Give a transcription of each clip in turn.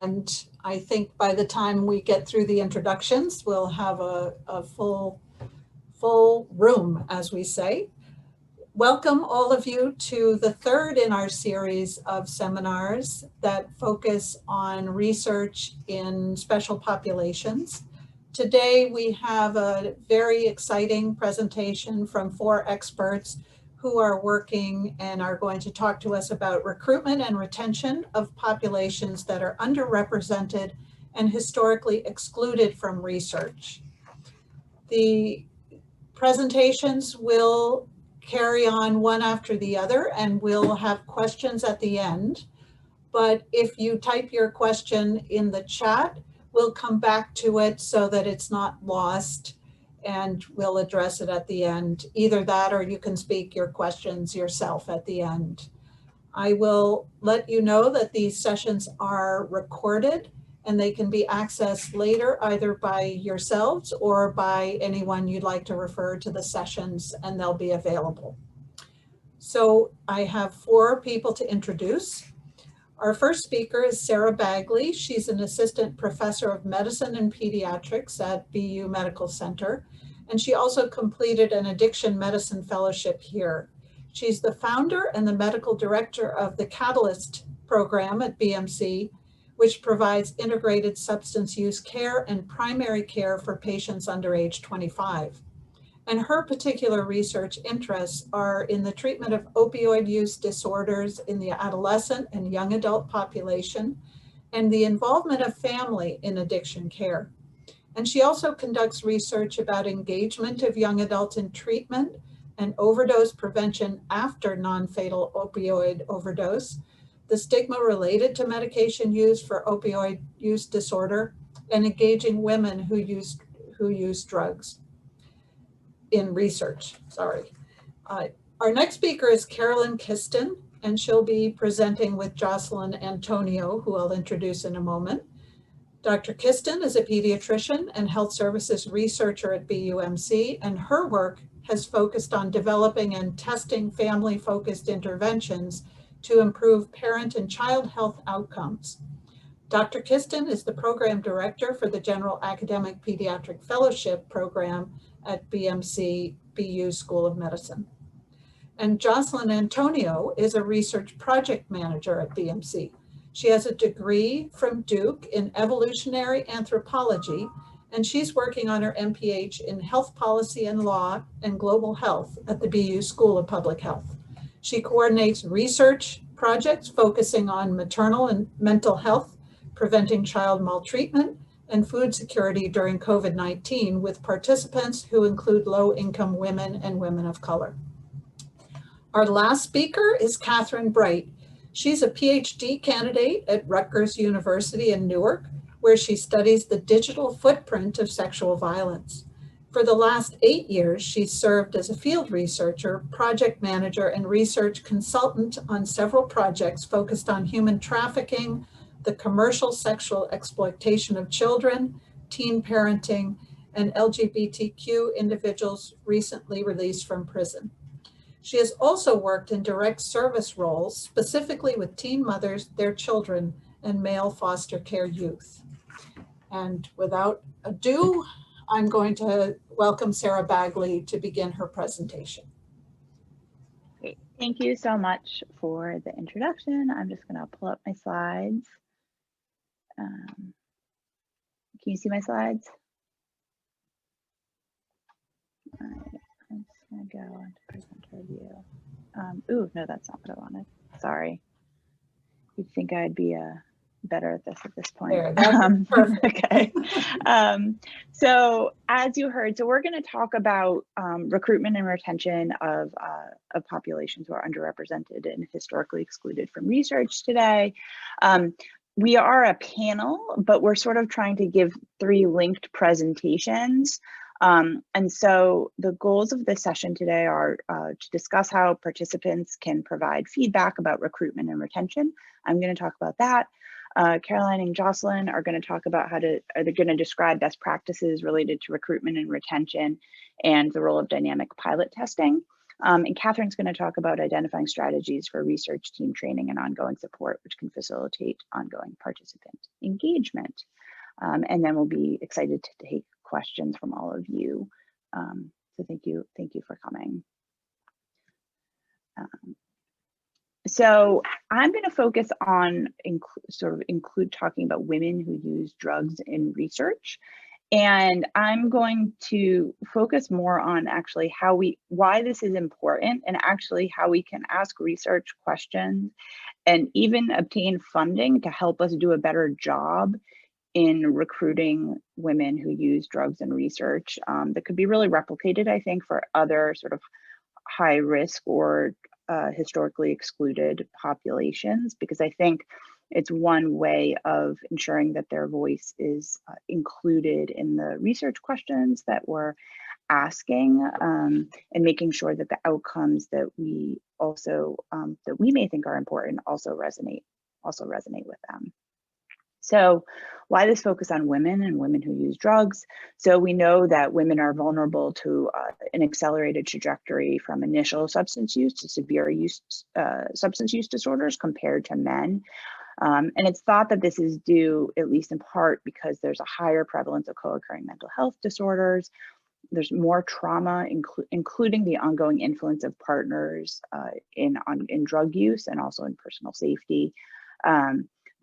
And I think by the time we get through the introductions, we'll have a full room, as we say. Welcome all of you to the third in our series of seminars that focus on research in special populations. Today we have a very exciting presentation from 4 experts who are working and are going to talk to us about recruitment and retention of populations that are underrepresented and historically excluded from research. The presentations will carry on one after the other, and we'll have questions at the end. But if you type your question in the chat, we'll come back to it so that it's not lost, and we'll address it at the end. Either that, or you can speak your questions yourself at the end. I will let you know that these sessions are recorded and they can be accessed later either by yourselves or by anyone you'd like to refer to the sessions, and they'll be available. So I have 4 people to introduce. Our first speaker is Sarah Bagley. She's an assistant professor of medicine and pediatrics at BU Medical Center, and she also completed an addiction medicine fellowship here. She's the founder and the medical director of the Catalyst program at BMC, which provides integrated substance use care and primary care for patients under age 25. And her particular research interests are in the treatment of opioid use disorders in the adolescent and young adult population, and the involvement of family in addiction care. And she also conducts research about engagement of young adults in treatment and overdose prevention after non-fatal opioid overdose, the stigma related to medication use for opioid use disorder, and engaging women who use drugs in research, Our next speaker is Carolyn Kiston, and she'll be presenting with Jocelyn Antonio, who I'll introduce in a moment. Dr. Kiston is a pediatrician and health services researcher at BUMC, and her work has focused on developing and testing family-focused interventions to improve parent and child health outcomes. Dr. Kiston is the program director for the General Academic Pediatric Fellowship Program at BMC BU School of Medicine. And Jocelyn Antonio is a research project manager at BMC. She has a degree from Duke in evolutionary anthropology, and she's working on her MPH in health policy and law and global health at the BU School of Public Health. She coordinates research projects focusing on maternal and mental health, preventing child maltreatment, and food security during COVID-19 with participants who include low-income women and women of color. Our last speaker is Catherine Bright. She's a PhD candidate at Rutgers University in Newark, where she studies the digital footprint of sexual violence. For the last 8 years, she's served as a field researcher, project manager, and research consultant on several projects focused on human trafficking, the commercial sexual exploitation of children, teen parenting, and LGBTQ individuals recently released from prison. She has also worked in direct service roles, specifically with teen mothers, their children, and male foster care youth. And without ado, I'm going to welcome Sarah Bagley to begin her presentation. Great. Thank you so much for the introduction. I'm just going to pull up my slides. Can you see my slides? All right, I'm just going to go into presenter view. Ooh, no, that's not what I wanted. Sorry. You'd think I'd be better at this point. There, that's perfect. Okay. So as you heard, so we're going to talk about recruitment and retention of populations who are underrepresented and historically excluded from research today. We are a panel, but we're sort of trying to give 3 linked presentations. And so the goals of this session today are to discuss how participants can provide feedback about recruitment and retention. I'm going to talk about that. Caroline and Jocelyn are going to talk about they're going to describe best practices related to recruitment and retention and the role of dynamic pilot testing. And Catherine's going to talk about identifying strategies for research team training and ongoing support, which can facilitate ongoing participant engagement. And then we'll be excited to take questions from all of you. So thank you for coming. So I'm going to focus on include talking about women who use drugs in research. And I'm going to focus more on actually why this is important, and actually how we can ask research questions and even obtain funding to help us do a better job in recruiting women who use drugs in research that could be really replicated, I think, for other sort of high risk or historically excluded populations, because I think it's one way of ensuring that their voice is included in the research questions that we're asking, and making sure that the outcomes that we also that we may think are important also resonate with them. So why this focus on women and women who use drugs? So we know that women are vulnerable to an accelerated trajectory from initial substance use to severe substance use disorders compared to men. And it's thought that this is due, at least in part, because there's a higher prevalence of co-occurring mental health disorders. There's more trauma, including the ongoing influence of partners in drug use and also in personal safety.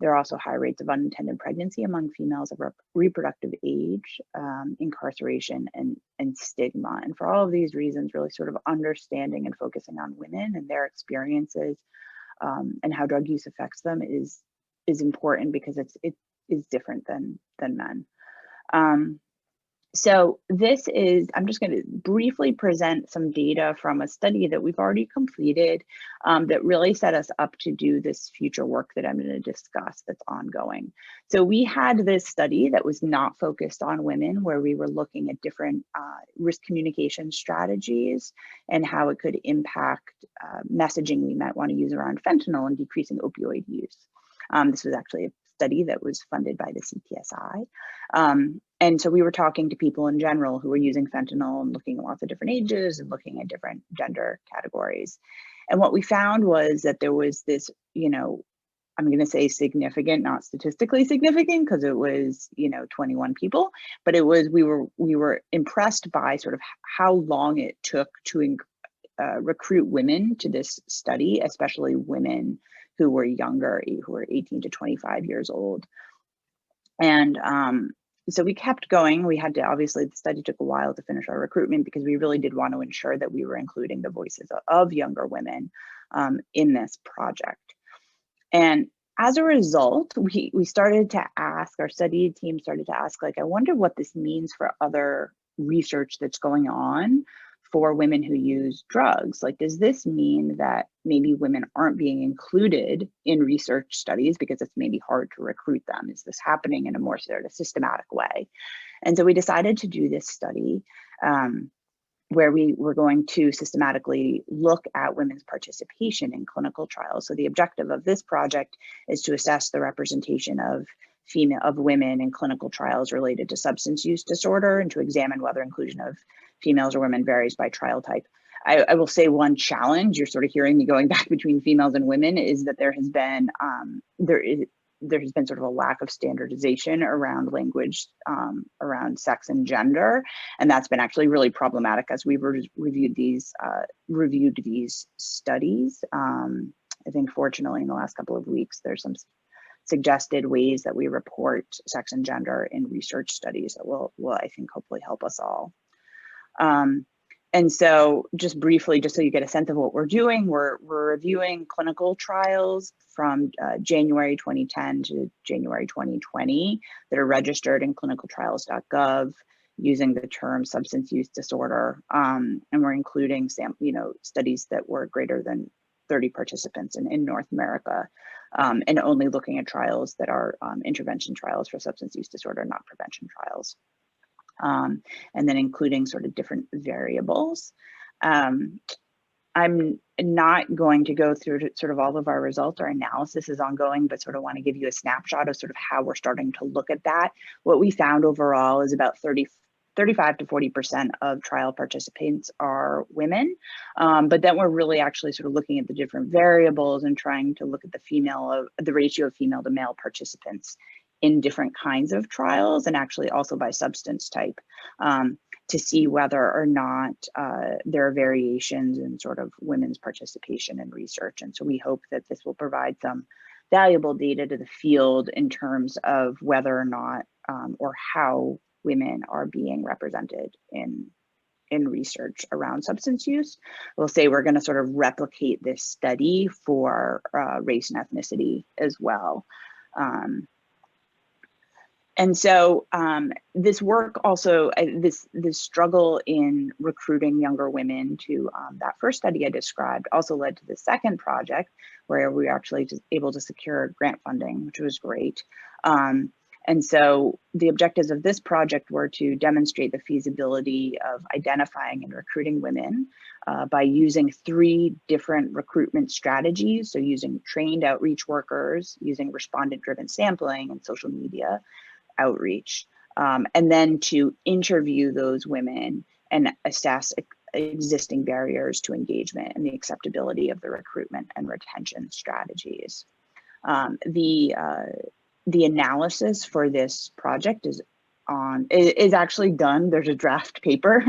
There are also high rates of unintended pregnancy among females of reproductive age, incarceration, and stigma. And for all of these reasons, really sort of understanding and focusing on women and their experiences and how drug use affects them is important, because it is different than men. So this is, I'm just going to briefly present some data from a study that we've already completed that really set us up to do this future work that I'm going to discuss that's ongoing. So we had this study that was not focused on women, where we were looking at different risk communication strategies and how it could impact messaging we might want to use around fentanyl and decreasing opioid use. This was actually a study that was funded by the CPSI. And so we were talking to people in general who were using fentanyl and looking at lots of different ages and looking at different gender categories. And what we found was that there was this, I'm going to say significant, not statistically significant, because it was, 21 people, but it was, we were impressed by sort of how long it took to recruit women to this study, especially women who were younger, who were 18 to 25 years old. And so we kept going. We had to, obviously, the study took a while to finish our recruitment, because we really did want to ensure that we were including the voices of younger women in this project. And as a result, we started to ask, our study team started to ask, I wonder what this means for other research that's going on for women who use drugs. Does this mean that maybe women aren't being included in research studies because it's maybe hard to recruit them? Is this happening in a more sort of systematic way? And so we decided to do this study where we were going to systematically look at women's participation in clinical trials. So the objective of this project is to assess the representation of women in clinical trials related to substance use disorder, and to examine whether inclusion of females or women varies by trial type. I will say one challenge, you're sort of hearing me going back between females and women, is that there has been sort of a lack of standardization around language around sex and gender, and that's been actually really problematic as we've reviewed these studies. I think fortunately in the last couple of weeks there's some suggested ways that we report sex and gender in research studies that will I think hopefully help us all. And so just briefly, just so you get a sense of what we're doing, we're reviewing clinical trials from January 2010 to January 2020 that are registered in clinicaltrials.gov using the term substance use disorder. And we're including studies that were greater than 30 participants in North America, and only looking at trials that are intervention trials for substance use disorder, not prevention trials. And then including sort of different variables. I'm not going to go through sort of all of our results. Our analysis is ongoing, but sort of want to give you a snapshot of sort of how we're starting to look at that. What we found overall is about 30 35 to 40% of trial participants are women. But then we're really actually sort of looking at the different variables and trying to look at the ratio of female to male participants in different kinds of trials, and actually also by substance type, to see whether or not there are variations in sort of women's participation in research. And so we hope that this will provide some valuable data to the field in terms of whether or not or how women are being represented in research around substance use. We'll say we're going to sort of replicate this study for race and ethnicity as well. And so this work also, this struggle in recruiting younger women to that first study I described also led to the second project, where we were actually able to secure grant funding, which was great. And so the objectives of this project were to demonstrate the feasibility of identifying and recruiting women by using 3 different recruitment strategies. So using trained outreach workers, using respondent-driven sampling and social media outreach, and then to interview those women and assess existing barriers to engagement and the acceptability of the recruitment and retention strategies. The analysis for this project is actually done. There's a draft paper,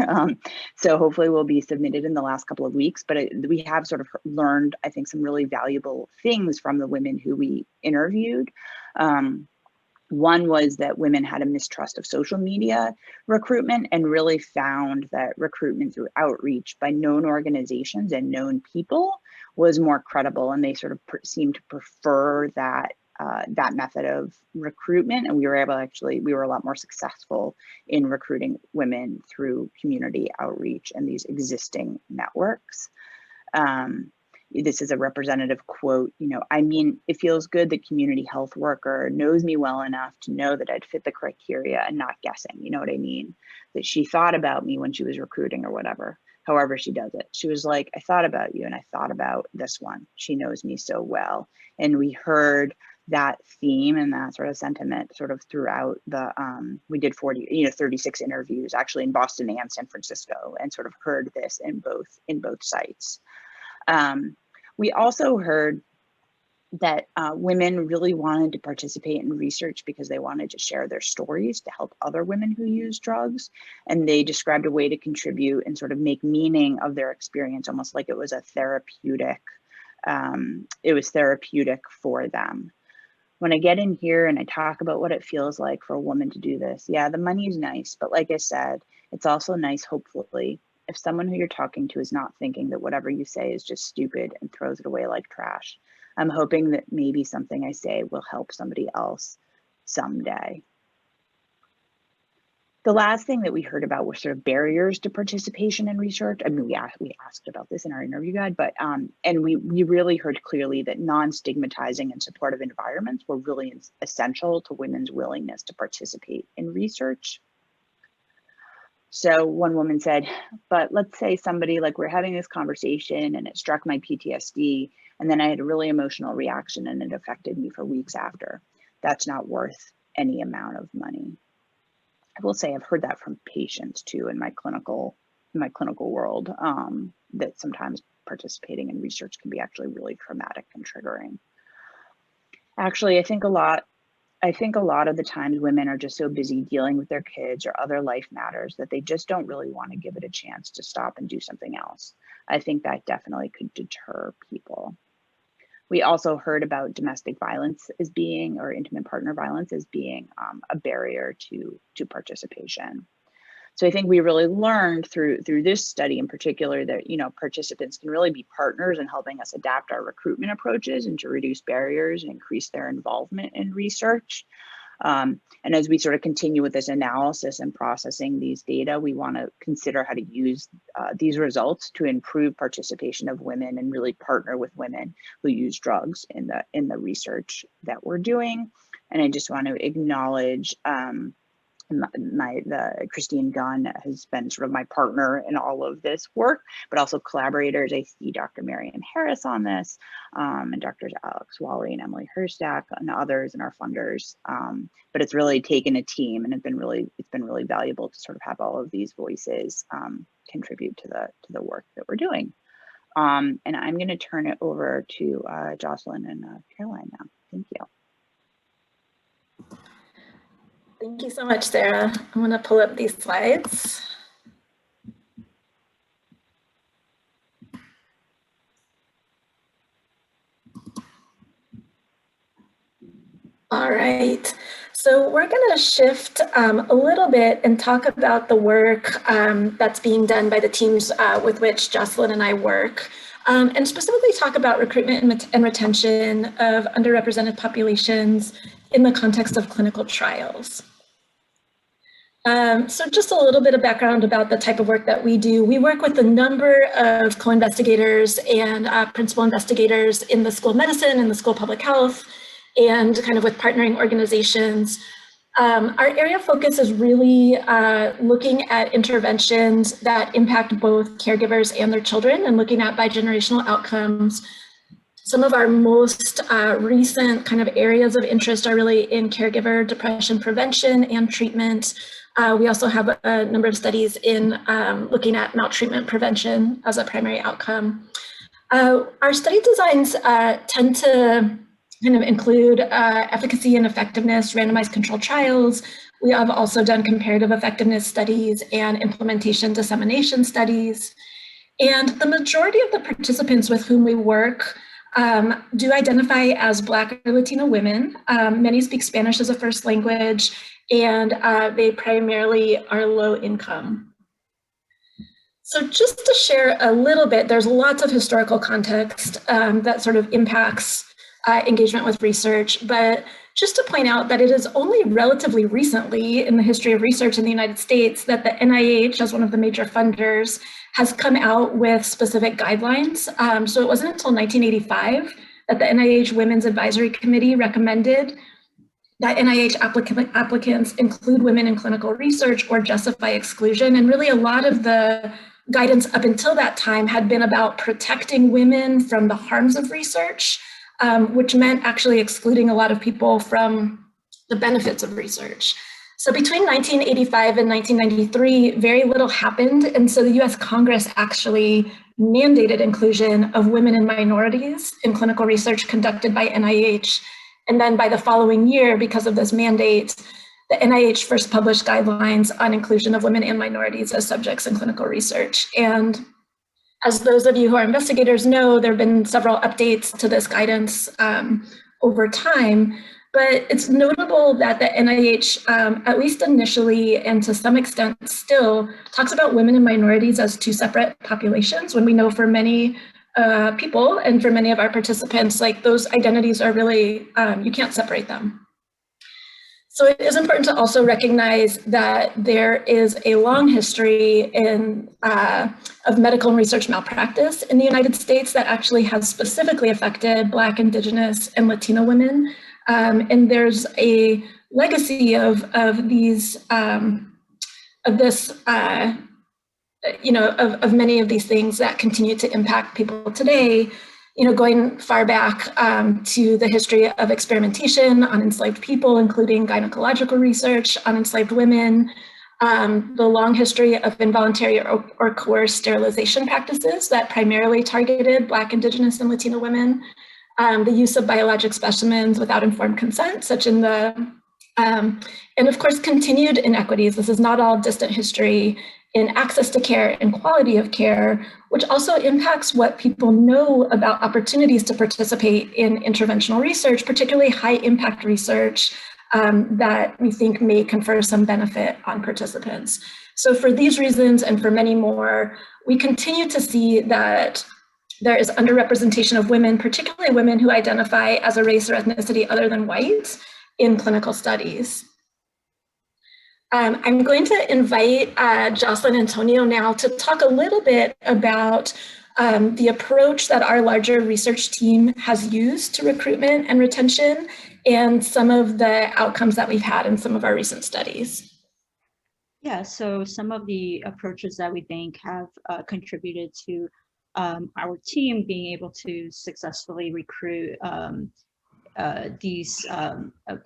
so hopefully will be submitted in the last couple of weeks, but we have sort of learned, I think, some really valuable things from the women who we interviewed. One was that women had a mistrust of social media recruitment and really found that recruitment through outreach by known organizations and known people was more credible, and they sort of seemed to prefer that that method of recruitment. And we were a lot more successful in recruiting women through community outreach and these existing networks. This is a representative quote, I mean, it feels good that community health worker knows me well enough to know that I'd fit the criteria and not guessing, you know what I mean? That she thought about me when she was recruiting or whatever, however she does it. She was like, I thought about you and I thought about this one. She knows me so well. And we heard that theme and that sort of sentiment sort of throughout the, we did 36 interviews actually in Boston and San Francisco, and sort of heard this in both sites. We also heard that women really wanted to participate in research because they wanted to share their stories to help other women who use drugs. And they described a way to contribute and sort of make meaning of their experience, almost like it was a therapeutic, for them. When I get in here and I talk about what it feels like for a woman to do this, yeah, the money is nice, but like I said, it's also nice, hopefully, if someone who you're talking to is not thinking that whatever you say is just stupid and throws it away like trash. I'm hoping that maybe something I say will help somebody else someday. The last thing that we heard about were sort of barriers to participation in research. I mean, we asked about this in our interview guide, but and we really heard clearly that non-stigmatizing and supportive environments were really essential to women's willingness to participate in research. So one woman said, but let's say somebody, like, we're having this conversation and it struck my PTSD, and then I had a really emotional reaction and it affected me for weeks after. That's not worth any amount of money. I will say I've heard that from patients too in my clinical world, that sometimes participating in research can be actually really traumatic and triggering. Actually, I think a lot of the times women are just so busy dealing with their kids or other life matters that they just don't really want to give it a chance to stop and do something else. I think that definitely could deter people. We also heard about domestic violence as being, or intimate partner violence as being, a barrier to participation. So I think we really learned through this study in particular that, participants can really be partners in helping us adapt our recruitment approaches and to reduce barriers and increase their involvement in research. And as we sort of continue with this analysis and processing these data, we want to consider how to use these results to improve participation of women and really partner with women who use drugs in the research that we're doing. And I just want to acknowledge Christine Gunn has been sort of my partner in all of this work, but also collaborators. I see Dr. Marian Harris on this, and Drs. Alex Wally and Emily Herstack and others and our funders. But it's really taken a team, and it's been really valuable to sort of have all of these voices contribute to the work that we're doing. And I'm going to turn it over to Jocelyn and Caroline now. Thank you. Thank you so much, Sarah. I'm going to pull up these slides. All right, so we're going to shift a little bit and talk about the work that's being done by the teams with which Jocelyn and I work, and specifically talk about recruitment and retention of underrepresented populations in the context of clinical trials. So just a little bit of background about the type of work that we do. We work with a number of co-investigators and principal investigators in the School of Medicine and the School of Public Health, and kind of with partnering organizations. Our area of focus is really looking at interventions that impact both caregivers and their children, and looking at bigenerational outcomes. Some of our most recent kind of areas of interest are really in caregiver depression prevention and treatment. We also have a number of studies in looking at maltreatment prevention as a primary outcome. Our study designs tend to kind of include efficacy and effectiveness, randomized controlled trials. We have also done comparative effectiveness studies and implementation dissemination studies. And the majority of the participants with whom we work do identify as Black or Latino women. Many speak Spanish as a first language, and they primarily are low income. So just to share a little bit, there's lots of historical context that sort of impacts engagement with research, but just to point out that it is only relatively recently in the history of research in the United States that the NIH, as one of the major funders, has come out with specific guidelines. So it wasn't until 1985 that the NIH Women's Advisory Committee recommended that NIH applicants include women in clinical research or justify exclusion. And really a lot of the guidance up until that time had been about protecting women from the harms of research, which meant actually excluding a lot of people from the benefits of research. So between 1985 and 1993, very little happened. And so the US Congress actually mandated inclusion of women and minorities in clinical research conducted by NIH. And then by the following year, because of this mandate, the NIH first published guidelines on inclusion of women and minorities as subjects in clinical research. And as those of you who are investigators know, there have been several updates to this guidance over time, but it's notable that the NIH, at least initially and to some extent still, talks about women and minorities as two separate populations, when we know for many people and for many of our participants, like those identities are really, you can't separate them. So it is important to also recognize that there is a long history of medical and research malpractice in the United States that actually has specifically affected Black, Indigenous, and Latino women. And there's a legacy of many of these things that continue to impact people today. Going far back to the history of experimentation on enslaved people, including gynecological research on enslaved women, the long history of involuntary or coerced sterilization practices that primarily targeted Black, Indigenous, and Latino women, the use of biologic specimens without informed consent, and of course, continued inequities. This is not all distant history in access to care and quality of care, which also impacts what people know about opportunities to participate in interventional research, particularly high impact research that we think may confer some benefit on participants. So for these reasons and for many more, we continue to see that there is underrepresentation of women, particularly women who identify as a race or ethnicity other than white, in clinical studies. I'm going to invite Jocelyn Antonio now to talk a little bit about the approach that our larger research team has used to recruitment and retention and some of the outcomes that we've had in some of our recent studies. Yeah, so some of the approaches that we think have contributed to our team being able to successfully recruit these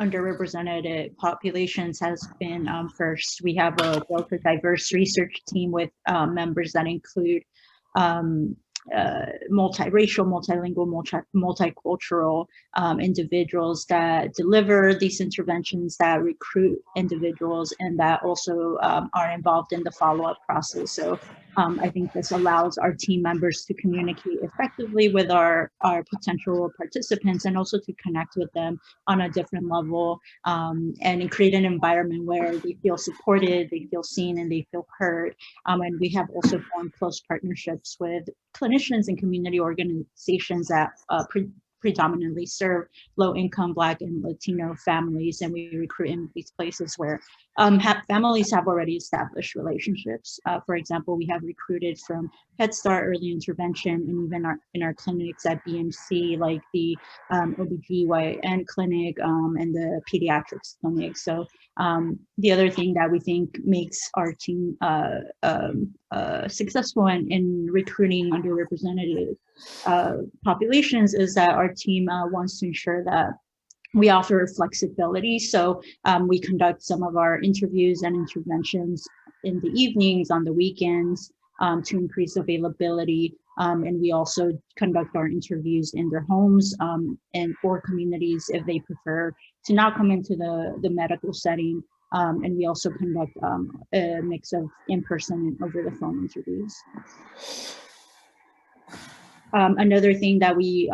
underrepresented populations has been first, we have built a diverse research team with members that include multiracial, multilingual, multicultural individuals that deliver these interventions, that recruit individuals, and that also are involved in the follow-up process. So I think this allows our team members to communicate effectively with our potential participants, and also to connect with them on a different level, and create an environment where they feel supported, they feel seen, and they feel heard. And we have also formed close partnerships with clinicians and community organizations that predominantly serve low-income Black and Latino families, and we recruit in these places where families have already established relationships. For example, we have recruited from Head Start, early intervention, and even in our clinics at BMC, like the OBGYN clinic and the pediatrics clinic. So the other thing that we think makes our team successful in recruiting underrepresented populations is that our team wants to ensure that we offer flexibility. So we conduct some of our interviews and interventions in the evenings, on the weekends, to increase availability. And we also conduct our interviews in their homes and or communities if they prefer to not come into the medical setting. And we also conduct a mix of in-person and over the phone interviews. Another thing that we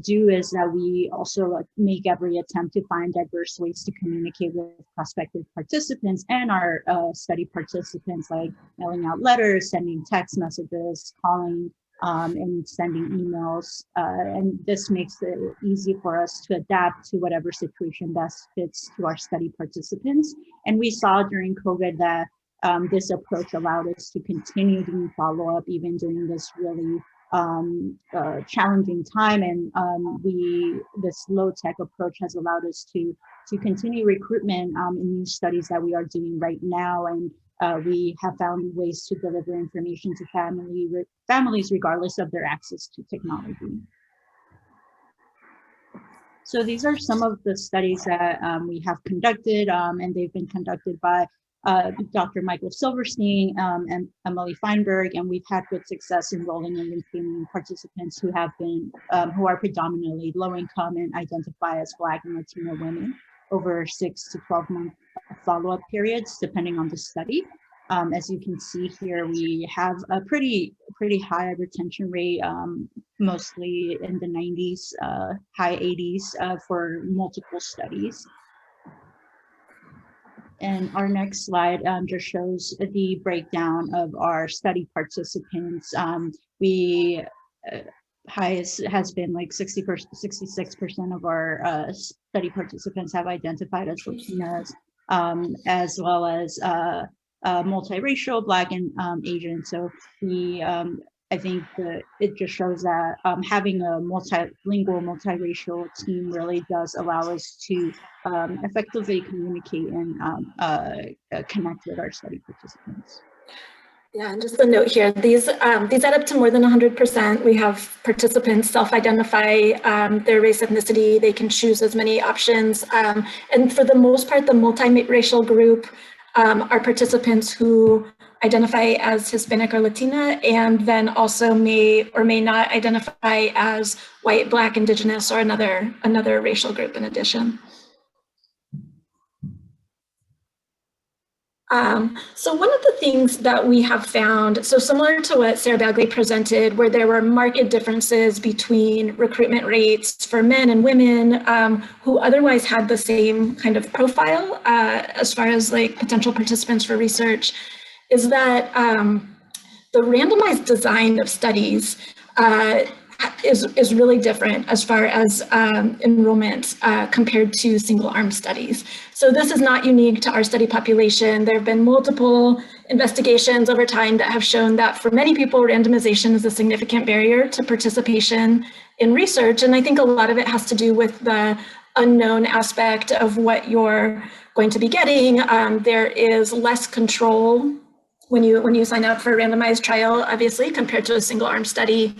do is that we also make every attempt to find diverse ways to communicate with prospective participants and our study participants, like mailing out letters, sending text messages, calling, and sending emails. And this makes it easy for us to adapt to whatever situation best fits to our study participants. And we saw during COVID that this approach allowed us to continue doing follow-up even during this really challenging time, and this low-tech approach has allowed us to continue recruitment in new studies that we are doing right now, and we have found ways to deliver information to families regardless of their access to technology. So these are some of the studies that we have conducted, and they've been conducted by Dr. Michael Silverstein and Emily Feinberg, and we've had good success enrolling and retaining participants who have been who are predominantly low income and identify as Black and Latino women over 6 to 12 month follow-up periods, depending on the study. As you can see here, we have a pretty high retention rate, mostly in the 90s, high 80s for multiple studies. And our next slide just shows the breakdown of our study participants. Highest has been like 66% of our study participants have identified as Latinas, as well as multiracial, Black and Asian. So I think it just shows that having a multilingual, multiracial team really does allow us to effectively communicate and connect with our study participants. Yeah, and just a note here, these add up to more than 100%. We have participants self-identify their race, ethnicity. They can choose as many options. And for the most part, the multiracial group are participants who identify as Hispanic or Latina, and then also may or may not identify as white, Black, Indigenous, or another racial group in addition. So one of the things that we have found, so similar to what Sarah Bagley presented, where there were marked differences between recruitment rates for men and women who otherwise had the same kind of profile as far as like potential participants for research, is that the randomized design of studies is really different as far as enrollment compared to single-arm studies. So this is not unique to our study population. There have been multiple investigations over time that have shown that for many people, randomization is a significant barrier to participation in research. And I think a lot of it has to do with the unknown aspect of what your going to be getting. There is less control when you sign up for a randomized trial, obviously, compared to a single arm study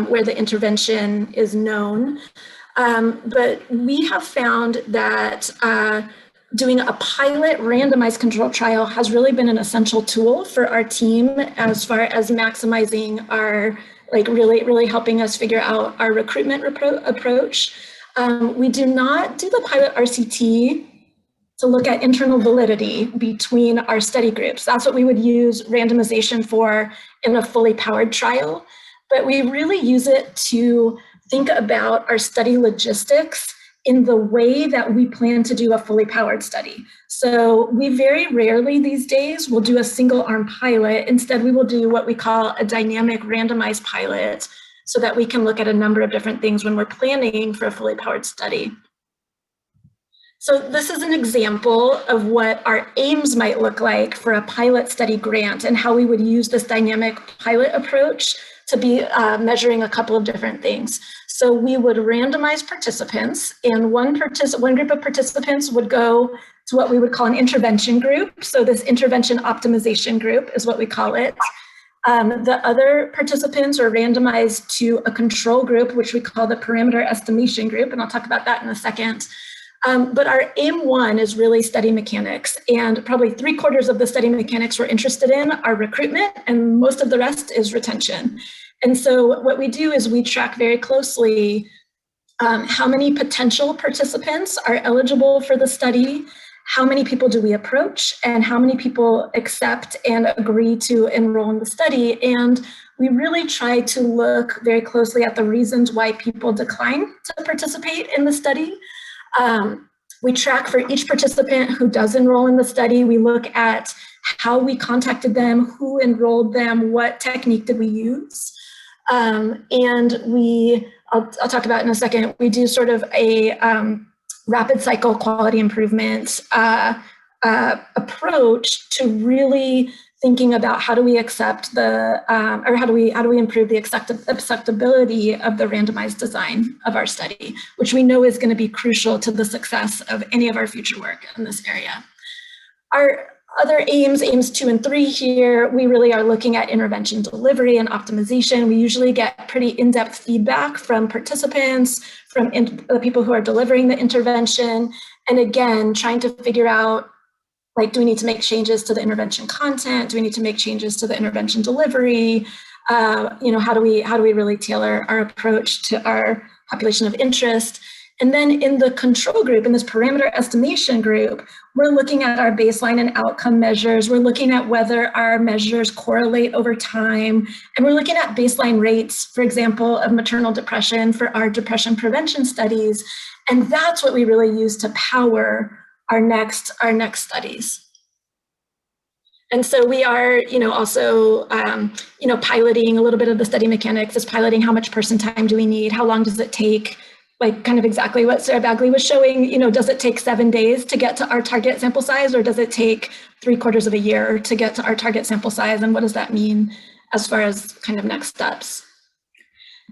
where the intervention is known. But we have found that doing a pilot randomized control trial has really been an essential tool for our team as far as maximizing our, really helping us figure out our recruitment approach. We do not do the pilot RCT to look at internal validity between our study groups. That's what we would use randomization for in a fully powered trial. But we really use it to think about our study logistics in the way that we plan to do a fully powered study. So we very rarely these days will do a single arm pilot. Instead, we will do what we call a dynamic randomized pilot so that we can look at a number of different things when we're planning for a fully powered study. So this is an example of what our aims might look like for a pilot study grant and how we would use this dynamic pilot approach to be measuring a couple of different things. So we would randomize participants, and one group of participants would go to what we would call an intervention group. So this intervention optimization group is what we call it. The other participants are randomized to a control group, which we call the parameter estimation group, and I'll talk about that in a second. But our aim one is really study mechanics, and probably 3/4 of the study mechanics we're interested in are recruitment, and most of the rest is retention. And so what we do is we track very closely how many potential participants are eligible for the study, how many people do we approach, and how many people accept and agree to enroll in the study. And we really try to look very closely at the reasons why people decline to participate in the study. We track for each participant who does enroll in the study. We look at how we contacted them, who enrolled them, what technique did we use. And I'll talk about in a second, we do sort of a rapid cycle quality improvement approach to really thinking about how do we accept or how do we improve the acceptability of the randomized design of our study, which we know is going to be crucial to the success of any of our future work in this area. Our other aims 2 and 3 here, we really are looking at intervention delivery and optimization. We usually get pretty in-depth feedback from participants, from the people who are delivering the intervention, and again, trying to figure out, do we need to make changes to the intervention content? Do we need to make changes to the intervention delivery? How do we really tailor our approach to our population of interest? And then in the control group, in this parameter estimation group, we're looking at our baseline and outcome measures. We're looking at whether our measures correlate over time. And we're looking at baseline rates, for example, of maternal depression for our depression prevention studies. And that's what we really use to power our next studies. And so we are, also, piloting a little bit of the study mechanics, is piloting how much person time do we need, how long does it take, kind of exactly what Sarah Bagley was showing, does it take 7 days to get to our target sample size, or does it take 3/4 of a year to get to our target sample size, and what does that mean as far as kind of next steps?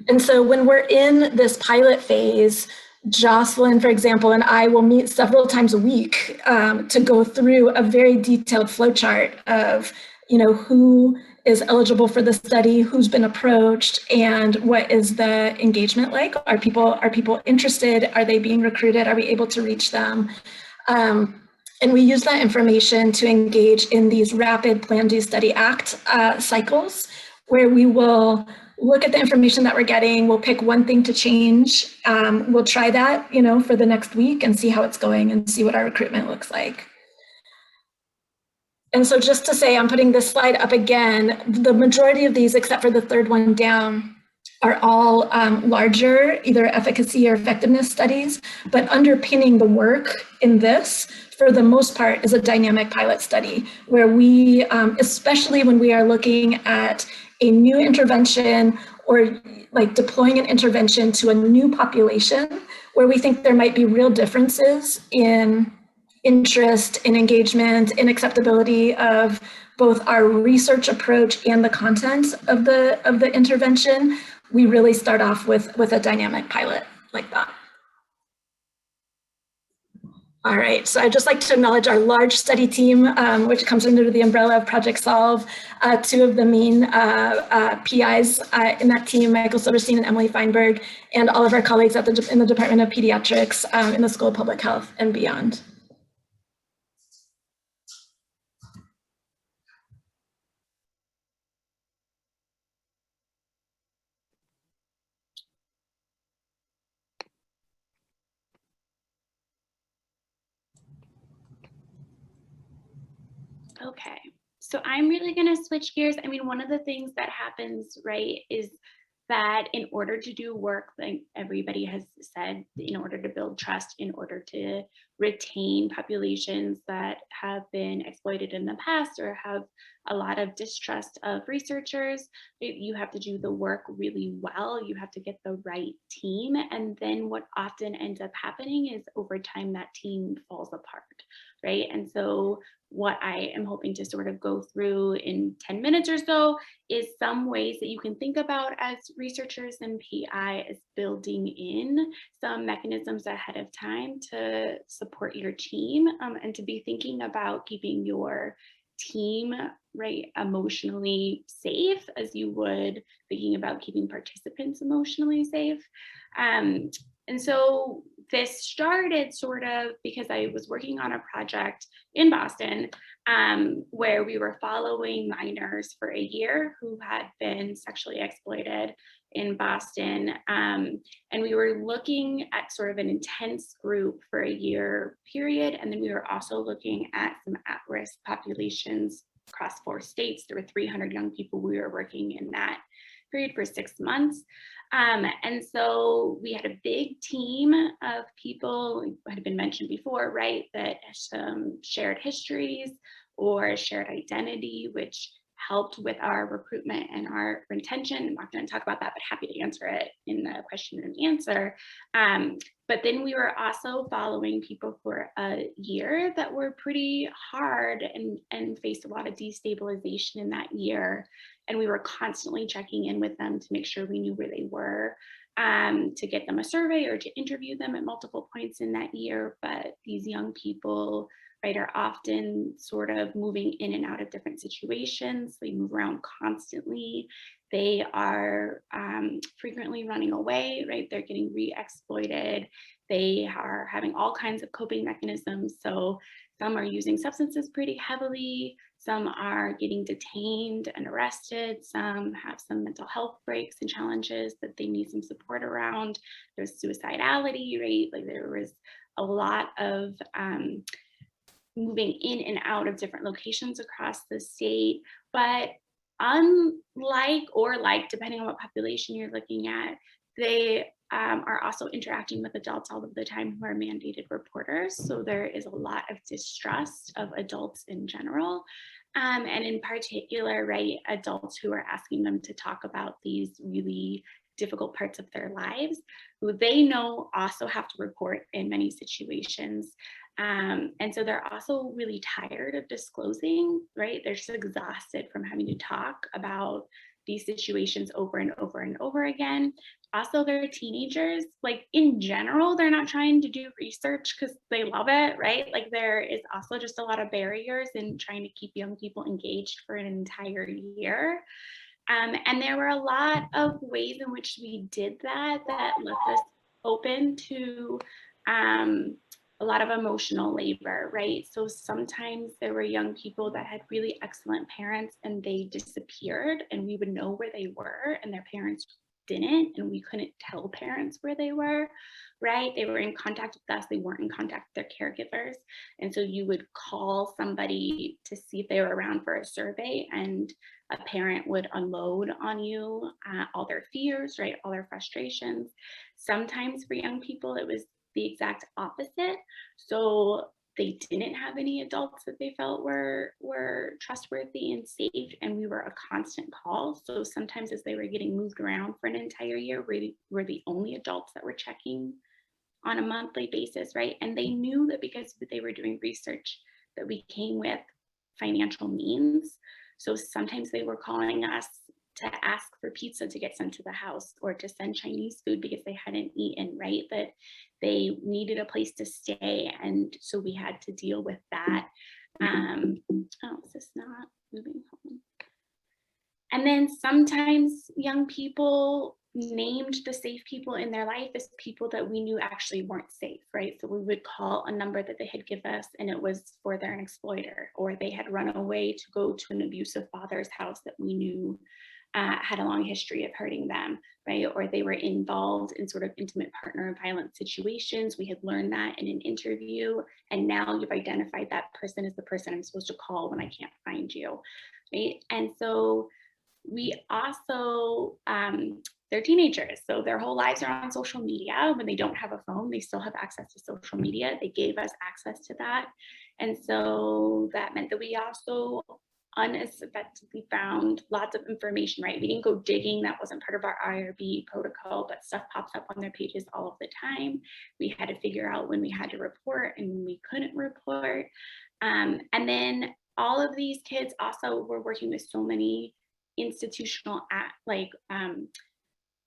And so when we're in this pilot phase, Jocelyn, for example, and I will meet several times a week to go through a very detailed flowchart of, who is eligible for the study, who's been approached, and what is the engagement like? Are people interested? Are they being recruited? Are we able to reach them? And we use that information to engage in these rapid plan, do, study, act cycles, where we will look at the information that we're getting. We'll pick one thing to change. We'll try that, for the next week and see how it's going and see what our recruitment looks like. And so just to say, I'm putting this slide up again, the majority of these, except for the third one down, are all larger, either efficacy or effectiveness studies, but underpinning the work in this, for the most part, is a dynamic pilot study, where we, especially when we are looking at a new intervention or deploying an intervention to a new population, where we think there might be real differences in interest, in engagement, in acceptability of both our research approach and the content of the intervention, we really start off with a dynamic pilot like that. All right, so I'd just like to acknowledge our large study team, which comes under the umbrella of Project Solve. Two of the main PIs in that team, Michael Silverstein and Emily Feinberg, and all of our colleagues at in the Department of Pediatrics, in the School of Public Health and beyond. Okay, so I'm really going to switch gears. I mean, one of the things that happens, right, is that in order to do work, like everybody has said, in order to build trust, in order to retain populations that have been exploited in the past or have a lot of distrust of researchers, you have to do the work really well. You have to get the right team. And then what often ends up happening is over time that team falls apart, right? And so what I am hoping to sort of go through in 10 minutes or so is some ways that you can think about as researchers and PI as building in some mechanisms ahead of time to support your team, and to be thinking about keeping your team, right, emotionally safe as you would thinking about keeping participants emotionally safe. And so this started sort of because I was working on a project in Boston where we were following minors for a year who had been sexually exploited in Boston. And we were looking at sort of an intense group for a year period. And then we were also looking at some at-risk populations across 4 states. There were 300 young people we were working in that period for 6 months. And so we had a big team of people who had been mentioned before, right, that shared histories or shared identity, which helped with our recruitment and our retention. I'm not going to talk about that, but happy to answer it in the question and answer. But then we were also following people for a year that were pretty hard and faced a lot of destabilization in that year. And we were constantly checking in with them to make sure we knew where they were, to get them a survey or to interview them at multiple points in that year. But these young people, right, are often sort of moving in and out of different situations. They move around constantly. They are frequently running away, right? They're getting re-exploited. They are having all kinds of coping mechanisms. So some are using substances pretty heavily. Some are getting detained and arrested. Some have some mental health breaks and challenges that they need some support around. There's suicidality, right? Like there was a lot of moving in and out of different locations across the state. But unlike or like, depending on what population you're looking at, they are also interacting with adults all of the time who are mandated reporters. So there is a lot of distrust of adults in general. And in particular, right, adults who are asking them to talk about these really difficult parts of their lives, who they know also have to report in many situations. And so they're also really tired of disclosing, right? They're just exhausted from having to talk about these situations over and over and over again. Also, they're teenagers. Like in general, they're not trying to do research because they love it, right? Like there is also just a lot of barriers in trying to keep young people engaged for an entire year. And there were a lot of ways in which we did that left us open to a lot of emotional labor, right? So sometimes there were young people that had really excellent parents and they disappeared and we would know where they were and their parents didn't, and we couldn't tell parents where they were, right? They were in contact with us, they weren't in contact with their caregivers. And so you would call somebody to see if they were around for a survey, and a parent would unload on you all their fears, right? All their frustrations. Sometimes for young people, it was the exact opposite. So they didn't have any adults that they felt were trustworthy and safe, and we were a constant call. So sometimes as they were getting moved around for an entire year, we were the only adults that were checking on a monthly basis, right? And they knew that because they were doing research that we came with financial means. So sometimes they were calling us to ask for pizza to get sent to the house, or to send Chinese food because they hadn't eaten, right? That they needed a place to stay. And so we had to deal with that. Oh, is this not moving home? And then sometimes young people named the safe people in their life as people that we knew actually weren't safe, right? So we would call a number that they had given us and it was for their exploiter, or they had run away to go to an abusive father's house that we knew had a long history of hurting them, right? Or they were involved in sort of intimate partner and violent situations. We had learned that in an interview, and now you've identified that person as the person I'm supposed to call when I can't find you, right? And so we also, they're teenagers, so their whole lives are on social media. When they don't have a phone, they still have access to social media. They gave us access to that. And so that meant that we also unexpectedly found lots of information, right? We didn't go digging, that wasn't part of our IRB protocol, but stuff pops up on their pages all of the time. We had to figure out when we had to report and when we couldn't report. And then all of these kids also were working with so many institutional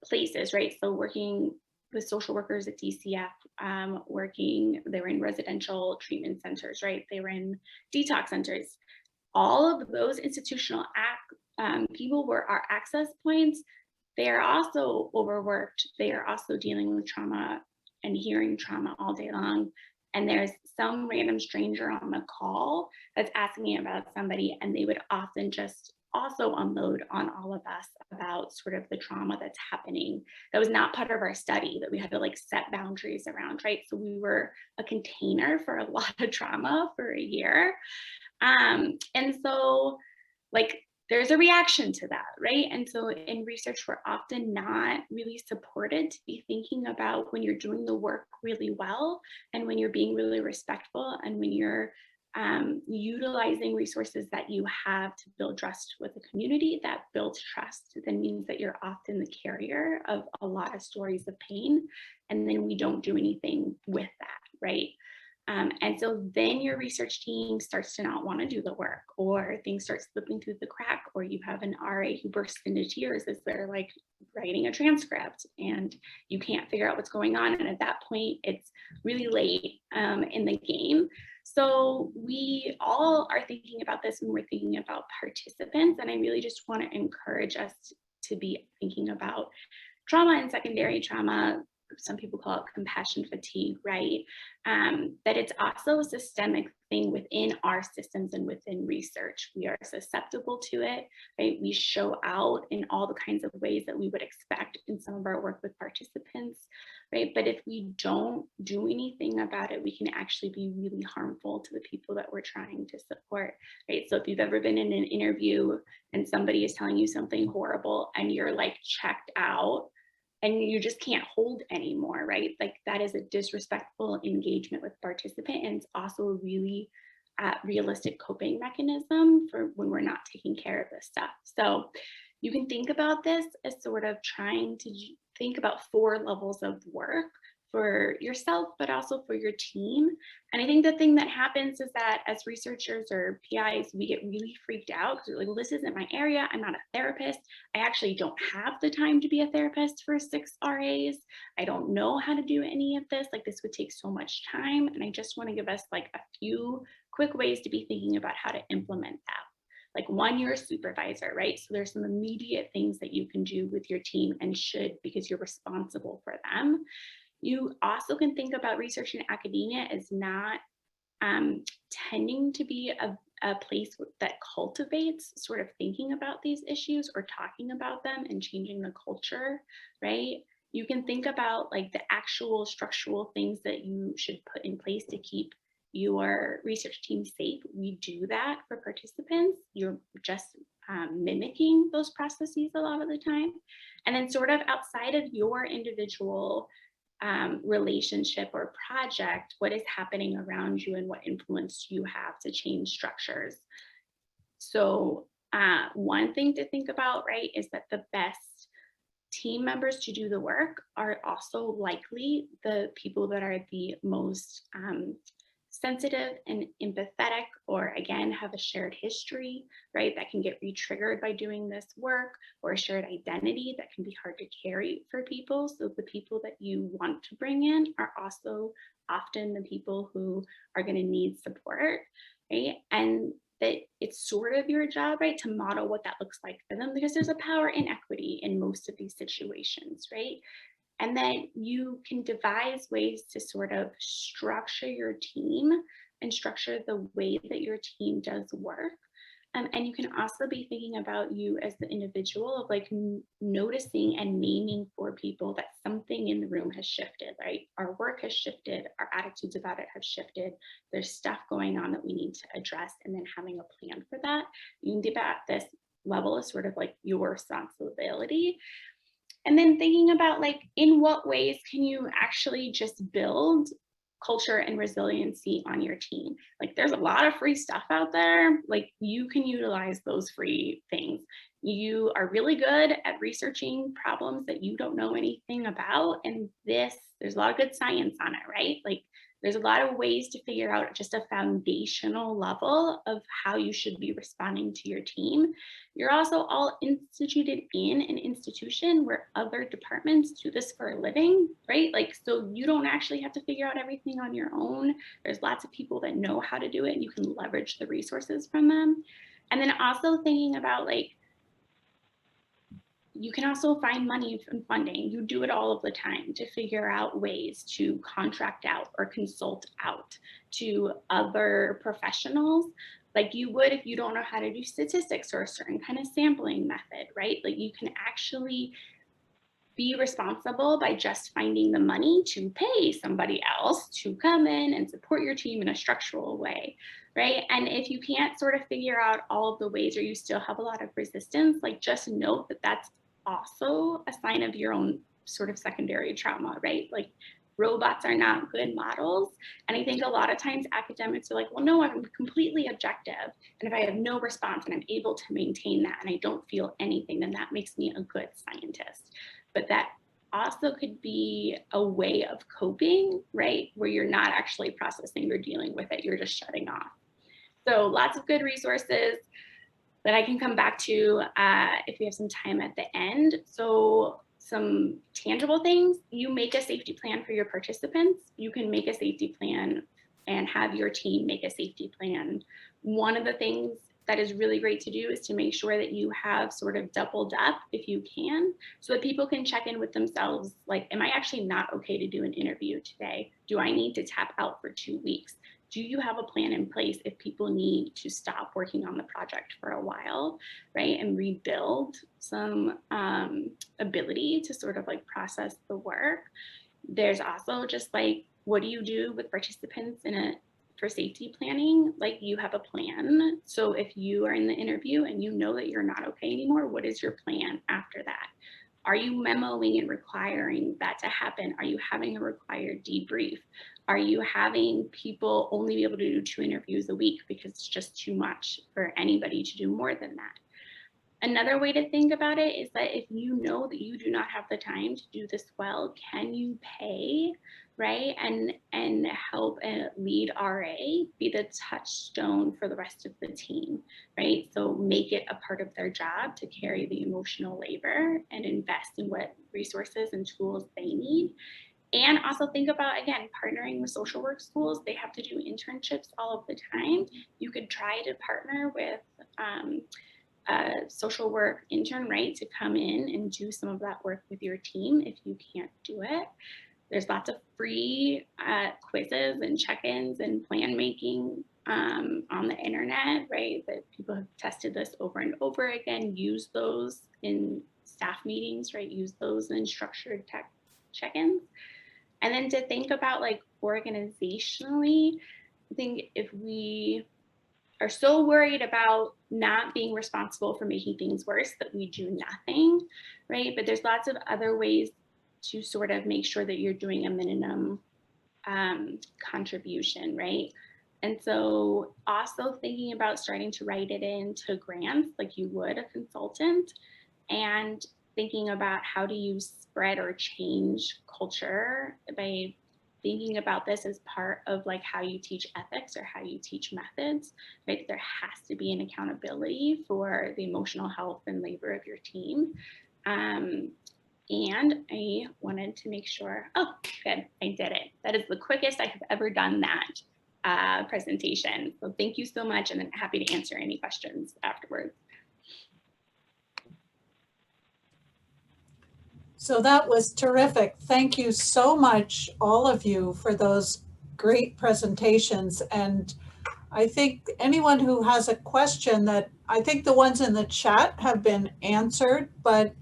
places, right? So working with social workers at DCF, they were in residential treatment centers, right? They were in detox centers. All of those institutional people were our access points. They are also overworked. They are also dealing with trauma and hearing trauma all day long. And there's some random stranger on the call that's asking me about somebody, and they would often just also unload on all of us about sort of the trauma that's happening. That was not part of our study, that we had to like set boundaries around, right? So we were a container for a lot of trauma for a year. And so like there's a reaction to that, right? And so in research, we're often not really supported to be thinking about when you're doing the work really well, and when you're being really respectful, and when you're utilizing resources that you have to build trust with the community. That builds trust then means that you're often the carrier of a lot of stories of pain, and then we don't do anything with that, right? And so then your research team starts to not want to do the work, or things start slipping through the crack, or you have an RA who bursts into tears as they're like writing a transcript and you can't figure out what's going on. And at that point, it's really late in the game. So we all are thinking about this when we're thinking about participants. And I really just want to encourage us to be thinking about trauma and secondary trauma. Some people call it compassion fatigue, right? That it's also a systemic thing within our systems and within research. We are susceptible to it, right? We show out in all the kinds of ways that we would expect in some of our work with participants, right? But if we don't do anything about it, we can actually be really harmful to the people that we're trying to support, right? So if you've ever been in an interview and somebody is telling you something horrible and you're like checked out, and you just can't hold anymore, right? Like that is a disrespectful engagement with participant, and it's also a really realistic coping mechanism for when we're not taking care of this stuff. So you can think about this as sort of trying to think about 4 levels of work for yourself, but also for your team. And I think the thing that happens is that as researchers or PIs, we get really freaked out because we're like, well, this isn't my area. I'm not a therapist. I actually don't have the time to be a therapist for 6 RAs. I don't know how to do any of this. Like this would take so much time. And I just want to give us like a few quick ways to be thinking about how to implement that. Like 1, you're a supervisor, right? So there's some immediate things that you can do with your team and should, because you're responsible for them. You also can think about research in academia as not tending to be a place that cultivates sort of thinking about these issues or talking about them and changing the culture, right? You can think about like the actual structural things that you should put in place to keep your research team safe. We do that for participants. You're just mimicking those processes a lot of the time. And then sort of outside of your individual relationship or project, what is happening around you and what influence you have to change structures. So one thing to think about, right, is that the best team members to do the work are also likely the people that are the most sensitive and empathetic or again have a shared history, right, that can get re-triggered by doing this work, or a shared identity that can be hard to carry for people. So the people that you want to bring in are also often the people who are going to need support, right? And that it's sort of your job, right, to model what that looks like for them, because there's a power inequity in most of these situations, right? And then you can devise ways to sort of structure your team and structure the way that your team does work. And you can also be thinking about you as the individual, of like noticing and naming for people that something in the room has shifted, right? Our work has shifted, our attitudes about it have shifted. There's stuff going on that we need to address, and then having a plan for that. You can think about this level as sort of like your responsibility. And then thinking about like, in what ways can you actually just build culture and resiliency on your team? Like, there's a lot of free stuff out there. Like, you can utilize those free things. You are really good at researching problems that you don't know anything about. And there's a lot of good science on it, right? Like, there's a lot of ways to figure out just a foundational level of how you should be responding to your team. You're also all instituted in an institution where other departments do this for a living, right? Like, so you don't actually have to figure out everything on your own. There's lots of people that know how to do it, and you can leverage the resources from them. And then also thinking about like, you can also find money from funding. You do it all of the time to figure out ways to contract out or consult out to other professionals, like you would if you don't know how to do statistics or a certain kind of sampling method, right? Like, you can actually be responsible by just finding the money to pay somebody else to come in and support your team in a structural way, right? And if you can't sort of figure out all of the ways, or you still have a lot of resistance, like, just note that that's also a sign of your own sort of secondary trauma, right? Like, robots are not good models. And I think a lot of times academics are like, well, no, I'm completely objective. And if I have no response and I'm able to maintain that and I don't feel anything, then that makes me a good scientist. But that also could be a way of coping, right? Where you're not actually processing or dealing with it, you're just shutting off. So lots of good resources that I can come back to if we have some time at the end. So some tangible things: you make a safety plan for your participants. You can make a safety plan and have your team make a safety plan. One of the things that is really great to do is to make sure that you have sort of doubled up, if you can, so that people can check in with themselves, like, am I actually not okay to do an interview today? Do I need to tap out for 2 weeks? Do you have a plan in place if people need to stop working on the project for a while, right? And rebuild some ability to sort of like process the work. There's also just like, what do you do with participants for safety planning? Like, you have a plan. So if you are in the interview and you know that you're not okay anymore, what is your plan after that? Are you memoing and requiring that to happen? Are you having a required debrief? Are you having people only be able to do 2 interviews a week because it's just too much for anybody to do more than that? Another way to think about it is that if you know that you do not have the time to do this well, can you pay, right? And help a lead RA be the touchstone for the rest of the team, right? So make it a part of their job to carry the emotional labor and invest in what resources and tools they need. And also think about, again, partnering with social work schools. They have to do internships all of the time. You could try to partner with a social work intern, right, to come in and do some of that work with your team if you can't do it. There's lots of free quizzes and check-ins and plan making on the internet, right, that people have tested this over and over again. Use those in staff meetings, right, use those in structured tech check-ins. And then to think about, like, organizationally, I think if we are so worried about not being responsible for making things worse that we do nothing, right? But there's lots of other ways to sort of make sure that you're doing a minimum contribution, right? And so also thinking about starting to write it into grants like you would a consultant, and thinking about how do you spread or change culture by thinking about this as part of like how you teach ethics or how you teach methods, right? There has to be an accountability for the emotional health and labor of your team. And I wanted to make sure, oh, good, I did it. That is the quickest I have ever done that presentation. So thank you so much, and I'm happy to answer any questions afterwards. So that was terrific. Thank you so much, all of you, for those great presentations. And I think anyone who has a question, that I think the ones in the chat have been answered, but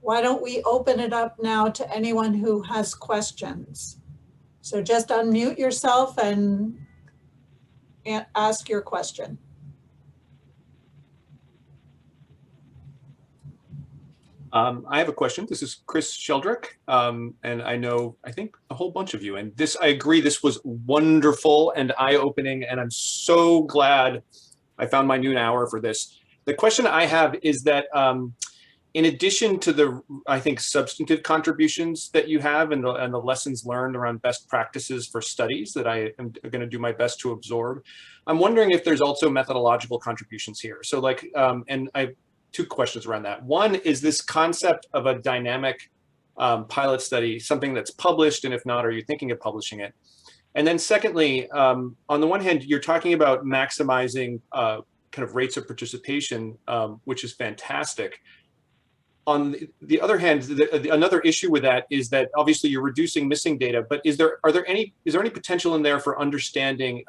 why don't we open it up now to anyone who has questions? So just unmute yourself and ask your question. I have a question. This is Chris Sheldrick, and I think a whole bunch of you, and I agree, this was wonderful and eye-opening, and I'm so glad I found my noon hour for this. The question I have is that in addition to the, I think, substantive contributions that you have and the lessons learned around best practices for studies that I am going to do my best to absorb, I'm wondering if there's also methodological contributions here. So like, and I have two questions around that. One is this concept of a dynamic pilot study, something that's published, and if not, are you thinking of publishing it? And then secondly, on the one hand, you're talking about maximizing kind of rates of participation, which is fantastic. On the other hand, another issue with that is that obviously you're reducing missing data, but is there any potential in there for understanding